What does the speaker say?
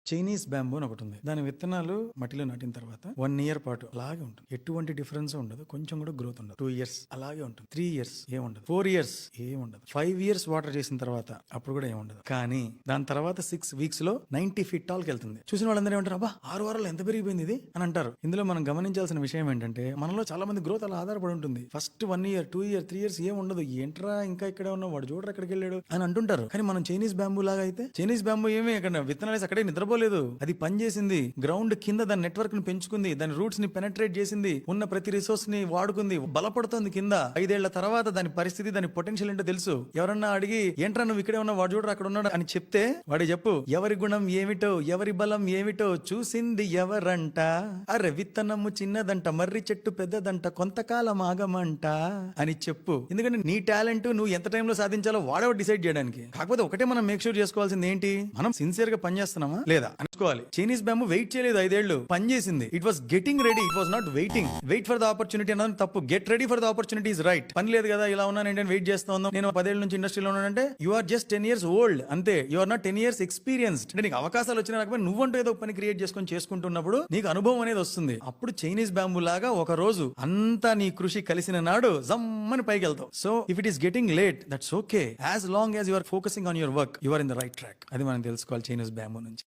Chinese bamboo అని ఒకటి ఉంది. దాని విత్తనాలు మట్టిలో నాటిన తర్వాత 1 year పాటు అలాగే ఉంటుంది. ఎటువంటి డిఫరెన్స్ ఉండదు, కొంచెం కూడా గ్రోత్ ఉండదు. 2 years అలాగే ఉంటుంది. 3 years ఏముండదు. 4 years ఏముండదు. 5 years వాటర్ చేసిన తర్వాత అప్పుడు కూడా ఏముండదు. కానీ దాని తర్వాత 6 weeks లో 90 feet tall కి వెళ్తుంది. చూసిన వాళ్ళందరూ ఏమంటారు, అబ్బా 6 వారాలు ఎంత పెరిగిపోయింది ఇది అని అంటారు. ఇందులో మనం గమనించాల్సిన విషయం ఏంటంటే, మనలో చాలా మంది గ్రోత్ అలా ఆధారపడి ఉంటుంది. ఫస్ట్ 1 year 2 year 3 years ఏం ఉండదు. ఏంట్రా ఇంకా ఇక్కడే ఉన్నావు, వాడు చూడరు ఎక్కడికి వెళ్ళాడు అని అంటుంటారు. కానీ మనం చైనీస్ బ్యాంబూ లాగా అయితే, చైనీస్ బ్యాంబూ ఏమి అక్కడ విత్తనాలు అక్కడే నిద్రపోలేదు. అది పని చేసింది, గ్రౌండ్ కింద దాని నెట్వర్క్ ని పెంచుకుంది, దాని రూట్స్ ని పెనట్రేట్ చేసింది, ఉన్న ప్రతి రిసోర్స్ ని వాడుకుంది, బలపడుతుంది కింద. 5 ఏళ్ల తర్వాత దాని పరిస్థితి, దాని పొటెన్షియల్ ఏంటో తెలుసు. ఎవరన్నా అడిగి ఏంట్రా నువ్వు ఇక్కడే ఉన్నావు, వాడు చూడరు అక్కడ ఉన్నాడు అని చెప్తే వాడి చెప్పు, ఎవరి గుణం ఏమిటో ఎవరి బలం ఏమిటో చూసింది ఎవరంట, అరే విత్తనము చిన్నదంట మర్రి చెట్టు పెద్దదంట కొంతకాలం ఆగమంట అని చెప్పు. ఎందుకంటే నీ టాలెంట్ నువ్వు ఎంత టైంలో సాధించాలో వాడవ డిసైడ్ చేయడానికి. కాకపోతే ఒకటే మనం మేక్ షూర్ చేసుకోవాల్సింది ఏంటి, మనం సిన్సియర్ గా పని చేస్తున్నామా లేదా అనుకోవాలి. చైనీస్ బ్యాంబూ వెయిట్ చేయలేదు, 5 ఏళ్లు పని చేసింది. It was getting ready, it was not waiting. Wait for the opportunity అన్నది తప్పు. Get ready for the opportunity is right. పని లేదు కదా, ఇలా ఉన్నాను ఏంటంటే వెయిట్ చేస్తా ఉన్నాను, నేను 10 ఏళ్ల నుంచి ఇండస్ట్రీలో ఉన్నానంటే you are just 10 years old అంతే. You are not 10 years experienced. అంటే నీకు అవకాశాలు వచ్చినా రాకపోతే నువ్వంటూ ఏదో పని క్రియేట్ చేసుకుంటున్నప్పుడు నీకు అనుభవం అనేది వస్తుంది. అప్పుడు చైనీస్ బ్యాంబూ లాగా ఒక రోజు అంతా నీ కృషి కలిసిన నాడు జమ్మని పైకి వెళ్తావు. So if it is getting late, that's okay. As long as you are focusing on your work, you are in the right track. అది మనం తెలుసుకోవాలి చైనీస్ బ్యాంబూ నుంచి.